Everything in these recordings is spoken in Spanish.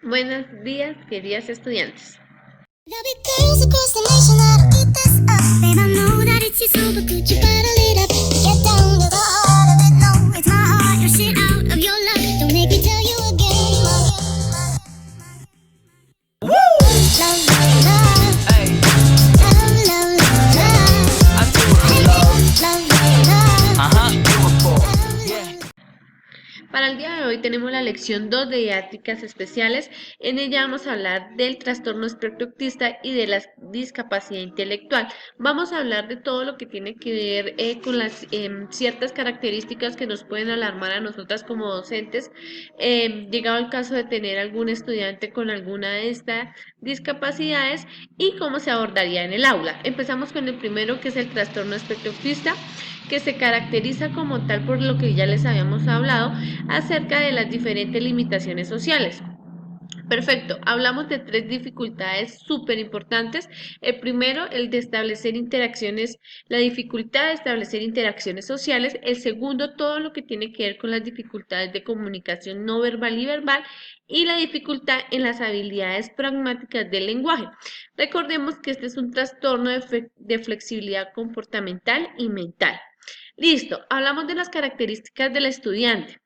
Buenos días, queridas estudiantes. There'll be girls across the nation that'll eat this up. Babe, I know that it's your soul, but could you bottle it up? Get down to the heart of it. No, it's my heart, your shit out of your luck. Don't make me tell you again. Woo! Love, love, love. Hey. Love, love, love, love. I do it, love. Love, love, love. Para el día de hoy tenemos la lección 2 de didácticas especiales. En ella vamos a hablar del trastorno espectro autista y de la discapacidad intelectual. Vamos a hablar de todo lo que tiene que ver con las ciertas características que nos pueden alarmar a nosotras como docentes, llegado el caso de tener algún estudiante con alguna de estas discapacidades y cómo se abordaría en el aula. Empezamos con el primero, que es el trastorno espectro autista, que se caracteriza como tal por lo que ya les habíamos hablado acerca de las diferentes limitaciones sociales. Perfecto, hablamos de tres dificultades súper importantes. El primero, el de establecer interacciones, la dificultad de establecer interacciones sociales. El segundo, todo lo que tiene que ver con las dificultades de comunicación no verbal y verbal. Y la dificultad en las habilidades pragmáticas del lenguaje. Recordemos que este es un trastorno de flexibilidad comportamental y mental. Listo, hablamos de las características del estudiante.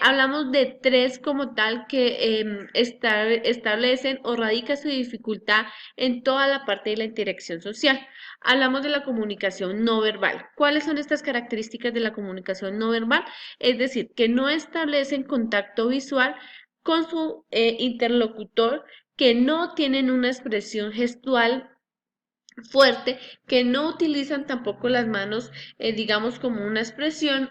Hablamos de tres como tal que establecen o radica su dificultad en toda la parte de la interacción social. Hablamos de la comunicación no verbal. ¿Cuáles son estas características de la comunicación no verbal? Es decir, que no establecen contacto visual con su interlocutor, que no tienen una expresión gestual fuerte, que no utilizan tampoco las manos, digamos, como una expresión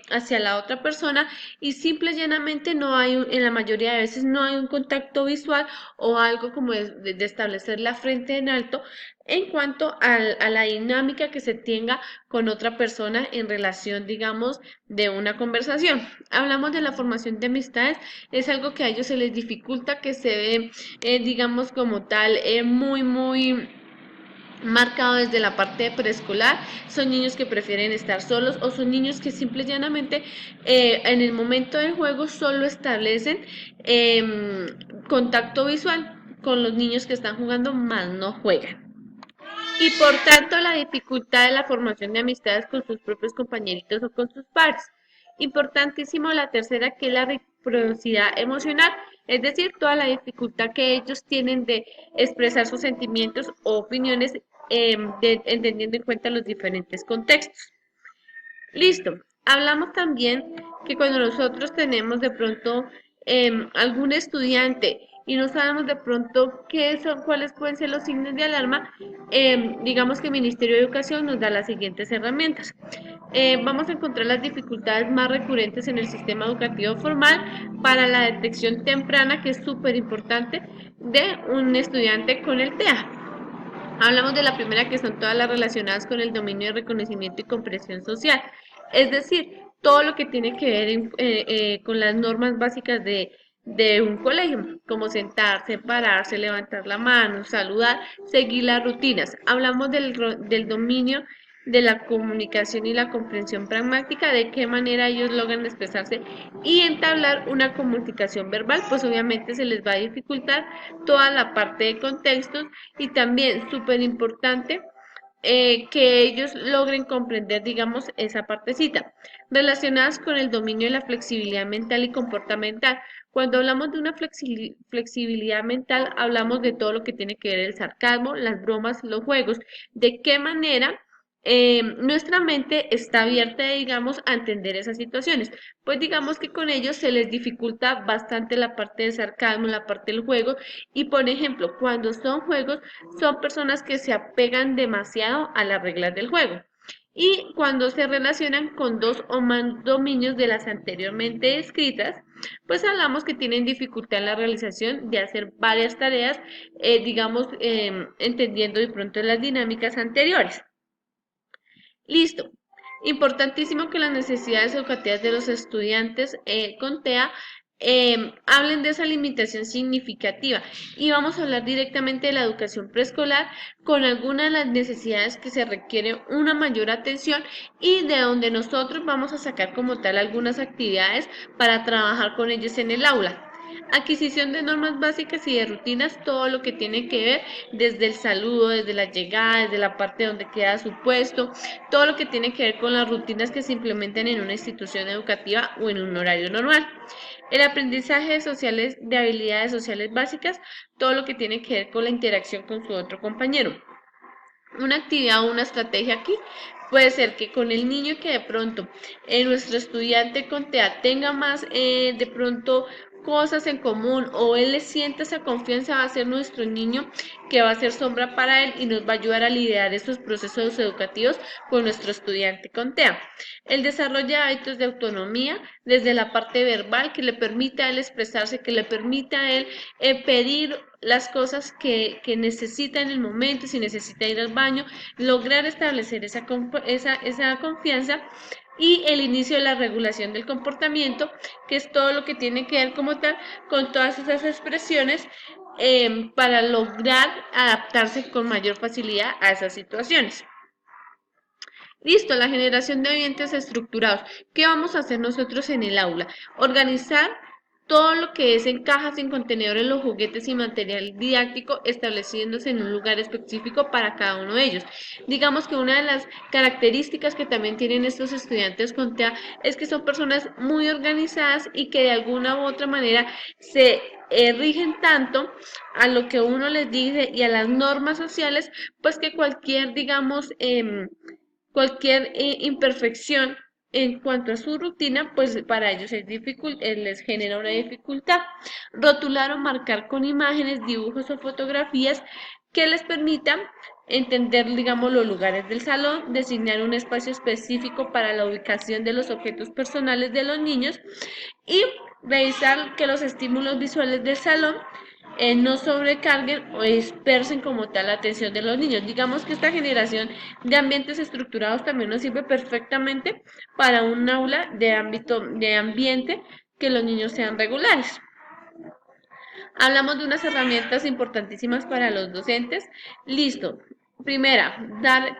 hacia la otra persona, y simple y llanamente no hay, en la mayoría de veces no hay un contacto visual o algo como de establecer la frente en alto en cuanto a la dinámica que se tenga con otra persona en relación, digamos, de una conversación. Hablamos de la formación de amistades, es algo que a ellos se les dificulta, que se ve, digamos, como tal, muy marcado desde la parte de preescolar. Son niños que prefieren estar solos o son niños que simple y llanamente en el momento del juego solo establecen contacto visual con los niños que están jugando, más no juegan. Y por tanto la dificultad de la formación de amistades con sus propios compañeritos o con sus pares. Importantísimo la tercera, que es la reciprocidad emocional, es decir, toda la dificultad que ellos tienen de expresar sus sentimientos o opiniones, entendiendo en cuenta los diferentes contextos. Listo. Hablamos también que cuando nosotros tenemos de pronto algún estudiante y no sabemos de pronto qué son, cuáles pueden ser los signos de alarma, digamos que el Ministerio de Educación nos da las siguientes herramientas. Vamos a encontrar las dificultades más recurrentes en el sistema educativo formal para la detección temprana, que es súper importante, de un estudiante con el TEA. Hablamos de la primera, que son todas las relacionadas con el dominio de reconocimiento y comprensión social, es decir, todo lo que tiene que ver con las normas básicas de un colegio, como sentarse, pararse, levantar la mano, saludar, seguir las rutinas. Hablamos del dominio de la comunicación y la comprensión pragmática, de qué manera ellos logran expresarse y entablar una comunicación verbal, pues obviamente se les va a dificultar toda la parte de contextos, y también súper importante que ellos logren comprender, digamos, esa partecita. Relacionadas con el dominio de la flexibilidad mental y comportamental. Cuando hablamos de una flexibilidad mental, hablamos de todo lo que tiene que ver el sarcasmo, las bromas, los juegos. De qué manera nuestra mente está abierta, digamos, a entender esas situaciones. Pues digamos que con ellos se les dificulta bastante la parte del sarcasmo, la parte del juego. Y por ejemplo, cuando son juegos, son personas que se apegan demasiado a las reglas del juego. Y cuando se relacionan con dos o más dominios de las anteriormente descritas, pues hablamos que tienen dificultad en la realización de hacer varias tareas, digamos, entendiendo de pronto las dinámicas anteriores. Listo. Importantísimo que las necesidades educativas de los estudiantes con TEA hablen de esa limitación significativa, y vamos a hablar directamente de la educación preescolar con algunas de las necesidades que se requiere una mayor atención y de donde nosotros vamos a sacar como tal algunas actividades para trabajar con ellos en el aula. Adquisición de normas básicas y de rutinas, todo lo que tiene que ver desde el saludo, desde la llegada, desde la parte donde queda su puesto, todo lo que tiene que ver con las rutinas que se implementan en una institución educativa o en un horario normal. El aprendizaje de sociales, de habilidades sociales básicas, todo lo que tiene que ver con la interacción con su otro compañero. Una actividad o una estrategia aquí puede ser que con el niño que de pronto nuestro estudiante con TEA tenga más de pronto cosas en común o él le sienta esa confianza, va a ser nuestro niño que va a ser sombra para él y nos va a ayudar a liderar esos procesos educativos con nuestro estudiante con TEA. El desarrollo de hábitos de autonomía desde la parte verbal que le permita a él expresarse, que le permita a él pedir las cosas que necesita en el momento, si necesita ir al baño, lograr establecer esa confianza y el inicio de la regulación del comportamiento, que es todo lo que tiene que ver como tal con todas esas expresiones para lograr adaptarse con mayor facilidad a esas situaciones. Listo, la generación de ambientes estructurados. ¿Qué vamos a hacer nosotros en el aula? Organizar todo lo que es en cajas, en contenedores, los juguetes y material didáctico, estableciéndose en un lugar específico para cada uno de ellos. Digamos que una de las características que también tienen estos estudiantes con TEA es que son personas muy organizadas y que de alguna u otra manera se rigen tanto a lo que uno les dice y a las normas sociales, pues que cualquier, digamos, cualquier imperfección en cuanto a su rutina, pues para ellos les genera una dificultad. Rotular o marcar con imágenes, dibujos o fotografías que les permitan entender, digamos, los lugares del salón, designar un espacio específico para la ubicación de los objetos personales de los niños y revisar que los estímulos visuales del salón no sobrecarguen o dispersen como tal la atención de los niños. Digamos que esta generación de ambientes estructurados también nos sirve perfectamente para un aula de ámbito de ambiente que los niños sean regulares. Hablamos de unas herramientas importantísimas para los docentes. Listo. Primera, dar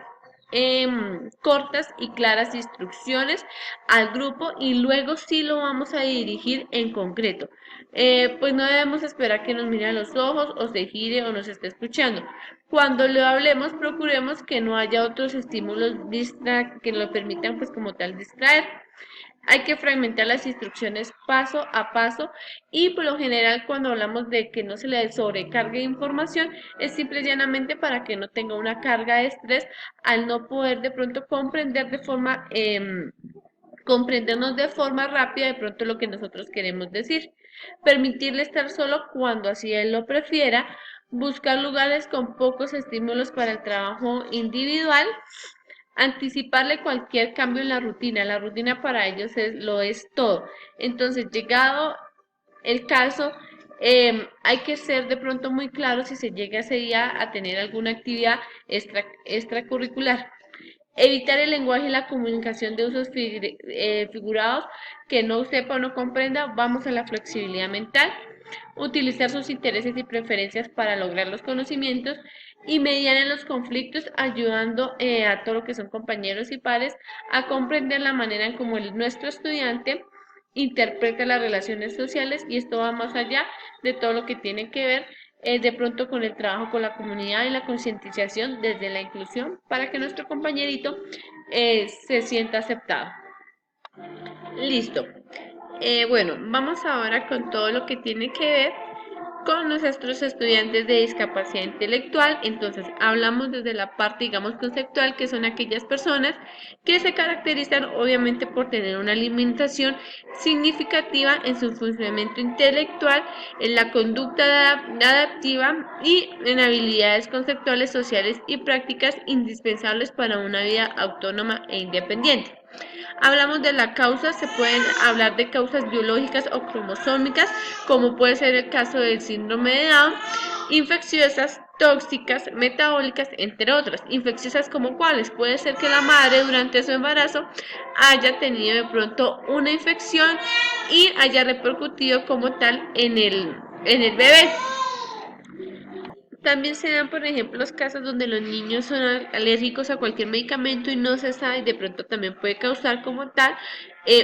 cortas y claras instrucciones al grupo y luego sí lo vamos a dirigir en concreto. Pues no debemos esperar que nos mire a los ojos o se gire o nos esté escuchando. Cuando lo hablemos, procuremos que no haya otros estímulos que lo permitan pues como tal distraer. Hay que fragmentar las instrucciones paso a paso y por lo general cuando hablamos de que no se le sobrecargue información es simple y llanamente para que no tenga una carga de estrés al no poder de pronto comprendernos de forma rápida de pronto lo que nosotros queremos decir. Permitirle estar solo cuando así él lo prefiera, buscar lugares con pocos estímulos para el trabajo individual, anticiparle cualquier cambio en la rutina. La rutina para ellos lo es todo. Entonces, llegado el caso, hay que ser de pronto muy claro si se llega ese día a tener alguna actividad extracurricular. Evitar el lenguaje y la comunicación de usos figurados que no sepa o no comprenda. Vamos a la flexibilidad mental. Utilizar sus intereses y preferencias para lograr los conocimientos y mediar en los conflictos, ayudando a todo lo que son compañeros y pares a comprender la manera en cómo nuestro estudiante interpreta las relaciones sociales, y esto va más allá de todo lo que tiene que ver de pronto con el trabajo con la comunidad y la concientización desde la inclusión para que nuestro compañerito se sienta aceptado. Listo. Bueno, vamos ahora con todo lo que tiene que ver con nuestros estudiantes de discapacidad intelectual. Entonces, hablamos desde la parte, digamos, conceptual, que son aquellas personas que se caracterizan obviamente por tener una alimentación significativa en su funcionamiento intelectual, en la conducta adaptiva y en habilidades conceptuales, sociales y prácticas indispensables para una vida autónoma e independiente. Hablamos de la causa, se pueden hablar de causas biológicas o cromosómicas, como puede ser el caso del síndrome de Down, infecciosas, tóxicas, metabólicas, entre otras. Infecciosas como cuáles, puede ser que la madre durante su embarazo haya tenido de pronto una infección y haya repercutido como tal en el bebé. También se dan, por ejemplo, los casos donde los niños son alérgicos a cualquier medicamento y no se sabe, de pronto también puede causar como tal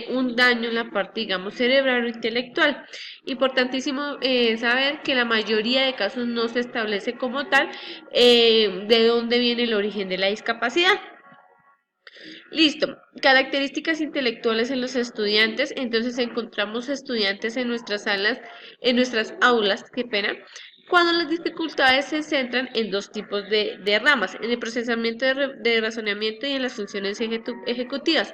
un daño en la parte, digamos, cerebral o intelectual. Importantísimo saber que la mayoría de casos no se establece como tal de dónde viene el origen de la discapacidad. Listo. Características intelectuales en los estudiantes. Entonces encontramos estudiantes en nuestras salas, en nuestras aulas, qué pena, cuando las dificultades se centran en dos tipos de ramas, en el procesamiento de razonamiento y en las funciones ejecutivas.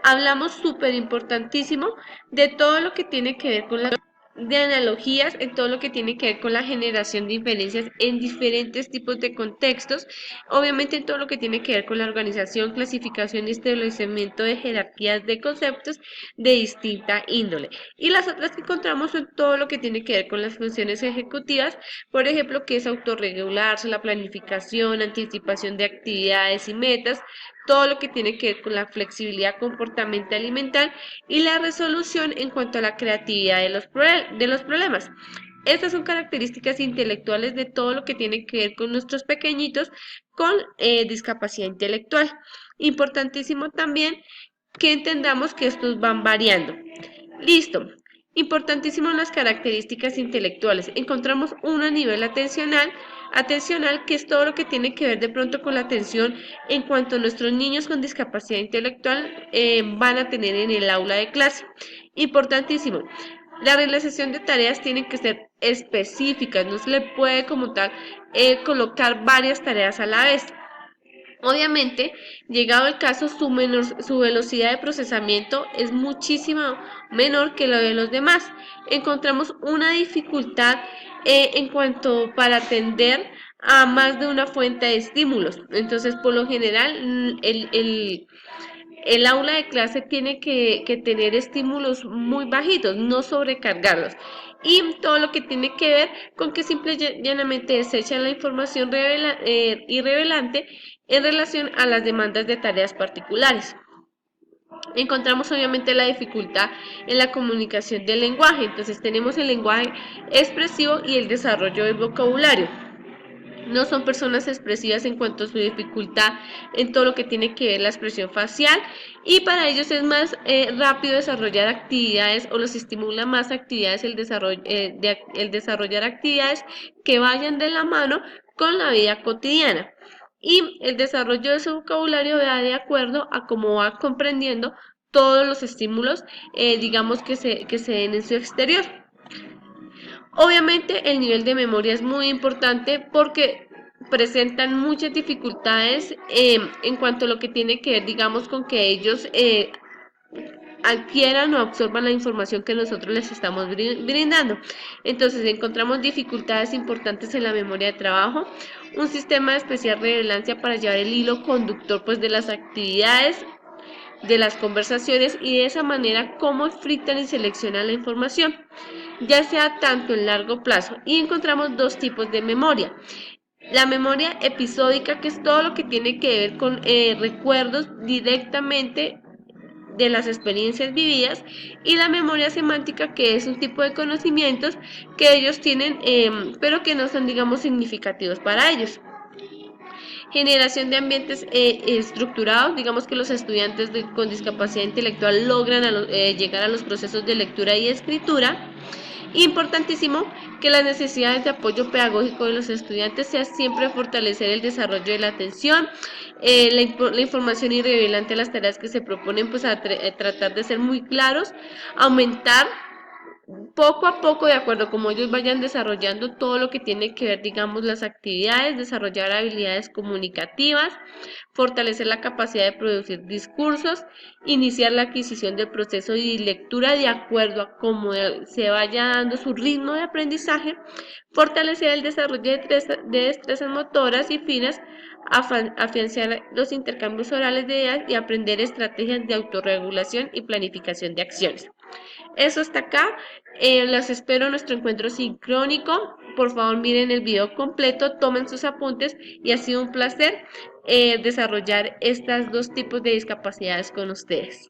Hablamos súper importantísimo de todo lo que tiene que ver con la de analogías en todo lo que tiene que ver con la generación de inferencias en diferentes tipos de contextos, obviamente en todo lo que tiene que ver con la organización, clasificación y establecimiento de jerarquías de conceptos de distinta índole. Y las otras que encontramos son todo lo que tiene que ver con las funciones ejecutivas, por ejemplo, que es autorregularse, la planificación, anticipación de actividades y metas, todo lo que tiene que ver con la flexibilidad comportamental y mental y la resolución en cuanto a la creatividad de los problemas. Estas son características intelectuales de todo lo que tiene que ver con nuestros pequeñitos con discapacidad intelectual. Importantísimo también que entendamos que estos van variando. Listo. Importantísimo las características intelectuales. Encontramos uno a nivel atencional, que es todo lo que tiene que ver de pronto con la atención en cuanto a nuestros niños con discapacidad intelectual van a tener en el aula de clase. Importantísimo. La realización de tareas tiene que ser específicas, no se le puede como tal colocar varias tareas a la vez. Obviamente, llegado el caso, su velocidad de procesamiento es muchísimo menor que la de los demás. Encontramos una dificultad en cuanto para atender a más de una fuente de estímulos. Entonces, por lo general, el aula de clase tiene que tener estímulos muy bajitos, no sobrecargarlos. Y todo lo que tiene que ver con que simple y llanamente desechan la información irrelevante en relación a las demandas de tareas particulares. Encontramos obviamente la dificultad en la comunicación del lenguaje. Entonces tenemos el lenguaje expresivo y el desarrollo del vocabulario. No son personas expresivas en cuanto a su dificultad en todo lo que tiene que ver la expresión facial y para ellos es más rápido desarrollar actividades o los estimula más actividades el desarrollar actividades que vayan de la mano con la vida cotidiana. Y el desarrollo de su vocabulario va de acuerdo a cómo va comprendiendo todos los estímulos, digamos, que se den en su exterior. Obviamente el nivel de memoria es muy importante porque presentan muchas dificultades en cuanto a lo que tiene que ver, digamos, con que ellos adquieran o absorban la información que nosotros les estamos brindando. Entonces encontramos dificultades importantes en la memoria de trabajo, un sistema de especial relevancia para llevar el hilo conductor pues, de las actividades, de las conversaciones y de esa manera cómo filtran y seleccionan la información, ya sea tanto en largo plazo. Y encontramos dos tipos de memoria. La memoria episódica, que es todo lo que tiene que ver con recuerdos directamente de las experiencias vividas, y la memoria semántica, que es un tipo de conocimientos que ellos tienen, pero que no son, digamos, significativos para ellos. Generación de ambientes estructurados, digamos que los estudiantes con discapacidad intelectual logran llegar a los procesos de lectura y escritura. Importantísimo que las necesidades de apoyo pedagógico de los estudiantes sea siempre fortalecer el desarrollo de la atención, la información irrelevante a las tareas que se proponen, pues tratar de ser muy claros, aumentar poco a poco, de acuerdo a cómo ellos vayan desarrollando todo lo que tiene que ver, digamos, las actividades, desarrollar habilidades comunicativas, fortalecer la capacidad de producir discursos, iniciar la adquisición del proceso de lectura de acuerdo a cómo se vaya dando su ritmo de aprendizaje, fortalecer el desarrollo de destrezas motoras y finas, afianzar los intercambios orales de ideas y aprender estrategias de autorregulación y planificación de acciones. Eso está acá. Las espero en nuestro encuentro sincrónico. Por favor, miren el video completo, tomen sus apuntes y ha sido un placer desarrollar estos dos tipos de discapacidades con ustedes.